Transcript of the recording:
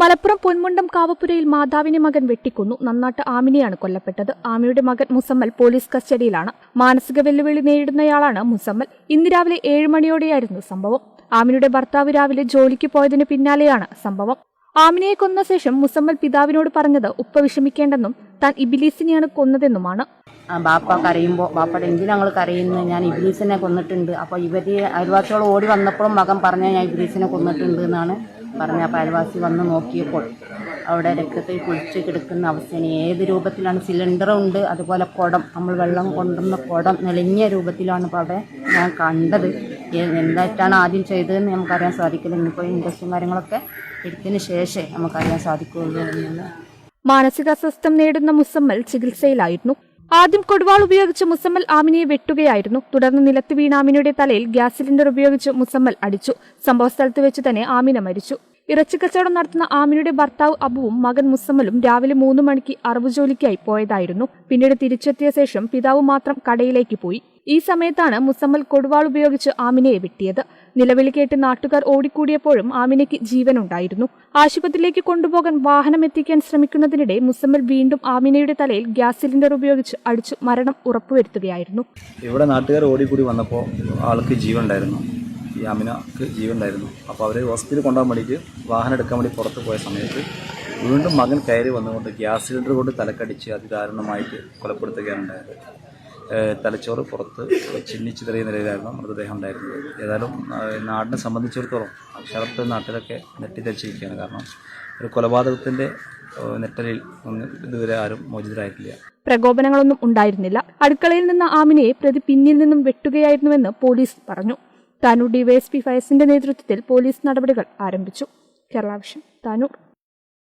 മലപ്പുറം പൊന്മുണ്ടം കാവപ്പുരയിൽ മാതാവിനെ മകൻ വെട്ടിക്കൊന്നു. നന്നാട്ട് ആമിനെയാണ് കൊല്ലപ്പെട്ടത്. ആമിയുടെ മകൻ മുസമ്മൽ പോലീസ് കസ്റ്റഡിയിലാണ്. മാനസിക വെല്ലുവിളി നേരിടുന്നയാളാണ് മുസമ്മൽ. ഇന്ന് രാവിലെ 7 മണിയോടെയായിരുന്നു സംഭവം. ആമിനയുടെ ഭർത്താവ് രാവിലെ ജോലിക്ക് പോയതിനു പിന്നാലെയാണ് സംഭവം. ആമിനയെ കൊന്ന ശേഷം മുസമ്മൽ പിതാവിനോട് പറഞ്ഞത് ഉപ്പ വിഷമിക്കേണ്ടെന്നും താൻ ഇബിലീസിനെയാണ് കൊന്നതെന്നുമാണ്. ബാപ്പ കരയുമ്പോൾ ബാപ്പയുടെ എന്തിനാ ഞങ്ങൾ കരയുന്നത്, ഞാൻ ഇബിലീസിനെ കൊന്നിട്ടുണ്ട്. അപ്പോൾ ഇവർ അയൽവാസികൾ ഓടി വന്നപ്പോഴും മകൻ പറഞ്ഞ ഞാൻ ഇബിലീസിനെ കൊന്നിട്ടുണ്ട് എന്നാണ് പറഞ്ഞത്. അപ്പോൾ അയൽവാസി വന്ന് നോക്കിയപ്പോൾ അവിടെ രക്തത്തിൽ കുളിച്ച് കിടക്കുന്ന അവസ്ഥയാണ്. ഏത് രൂപത്തിലാണ്, സിലിണ്ടറുണ്ട്, അതുപോലെ കുടം, നമ്മൾ വെള്ളം കൊണ്ടുവന്ന കുടം നെളിഞ്ഞ രൂപത്തിലാണ് ഇപ്പോൾ അവിടെ ഞാൻ കണ്ടത്. എന്തായിട്ടാണ് ആദ്യം ചെയ്തതെന്ന് നമുക്കറിയാൻ സാധിക്കില്ല. ഇന്നിപ്പോൾ ഇൻട്രസ്റ്റും കാര്യങ്ങളൊക്കെ എടുത്തതിന് ശേഷമേ നമുക്കറിയാൻ സാധിക്കുകയുള്ളൂ എന്നുള്ള. മാനസികാസ്വസ്ഥം നേടുന്ന മുസമ്മൽ ചികിത്സയിലായിരുന്നു. ആദ്യം കൊടുവാൾ ഉപയോഗിച്ച് മുസമ്മൽ ആമിനയെ വെട്ടുകയായിരുന്നു. തുടർന്ന് നിലത്ത് വീണ ആമിനയുടെ തലയിൽ ഗ്യാസ് സിലിണ്ടർ ഉപയോഗിച്ച് മുസമ്മൽ അടിച്ചു. സംഭവസ്ഥലത്ത് വെച്ച് തന്നെ ആമിന മരിച്ചു. ഇറച്ചിക്കച്ചവടം നടത്തുന്ന ആമിനയുടെ ഭർത്താവ് അബുവും മകൻ മുസമ്മലും രാവിലെ 3 മണിക്ക് അറവ് ജോലിക്കായി പോയതായിരുന്നു. പിന്നീട് തിരിച്ചെത്തിയ ശേഷം പിതാവ് മാത്രം കടയിലേക്ക് പോയി. ഈ സമയത്താണ് മുസമ്മൽ കൊടുവാൾ ഉപയോഗിച്ച് ആമിനയെ വെട്ടിയത്. നിലവിളി കേട്ട് നാട്ടുകാർ ഓടിക്കൂടിയപ്പോഴും ആമിനയ്ക്ക് ജീവനുണ്ടായിരുന്നു. ആശുപത്രിയിലേക്ക് കൊണ്ടുപോകാൻ വാഹനം എത്തിക്കാൻ ശ്രമിക്കുന്നതിനിടെ മുസമ്മൽ വീണ്ടും ആമിനയുടെ തലയിൽ ഗ്യാസ് സിലിണ്ടർ ഉപയോഗിച്ച് അടിച്ചു മരണം ഉറപ്പുവരുത്തുകയായിരുന്നു. ഇവിടെ നാട്ടുകാർ ഓടിക്കൂടി വന്നപ്പോൾ ആൾക്ക് ജീവനുണ്ടായിരുന്നു, ഈ ആമിനക്ക് ജീവനുണ്ടായിരുന്നു. അപ്പോൾ അവർ ഹോസ്പിറ്റലിൽ കൊണ്ടുപോകാൻ വേണ്ടിയിട്ട് വാഹനം എടുക്കാൻ വേണ്ടി പുറത്ത് പോയ സമയത്ത് വീണ്ടും മകൻ കയറി വന്നുകൊണ്ട് ഗ്യാസ് സിലിണ്ടർ കൊണ്ട് തലക്കടിച്ച് അതിദാരുണമായിട്ട് കൊലപ്പെടുത്തുകയാണ് ഉണ്ടായത്. തലച്ചോറ് പുറത്ത് ചിന്നിച്ചിതറിയ നിലയിലായിരുന്നു മൃതദേഹം ഉണ്ടായിരുന്നത്. ഏതായാലും നാടിനെ സംബന്ധിച്ചിടത്തോളം അക്ഷരത്തെ നാട്ടിലൊക്കെ നെറ്റിദ്ധരിച്ചിരിക്കുകയാണ്. കാരണം ഒരു കൊലപാതകത്തിൻ്റെ നെറ്റലിൽ ഇതുവരെ ആരും മോചിതരായിട്ടില്ല. പ്രകോപനങ്ങളൊന്നും ഉണ്ടായിരുന്നില്ല. അടുക്കളയിൽ നിന്ന് ആമിനയെ പ്രതി പിന്നിൽ നിന്നും വെട്ടുകയായിരുന്നുവെന്ന് പോലീസ് പറഞ്ഞു. താനൂർ ഡിവൈഎസ്പി ഫയസിന്റെ നേതൃത്വത്തിൽ പോലീസ് നടപടികൾ ആരംഭിച്ചു. കേരള വിഷൻ, താനൂർ.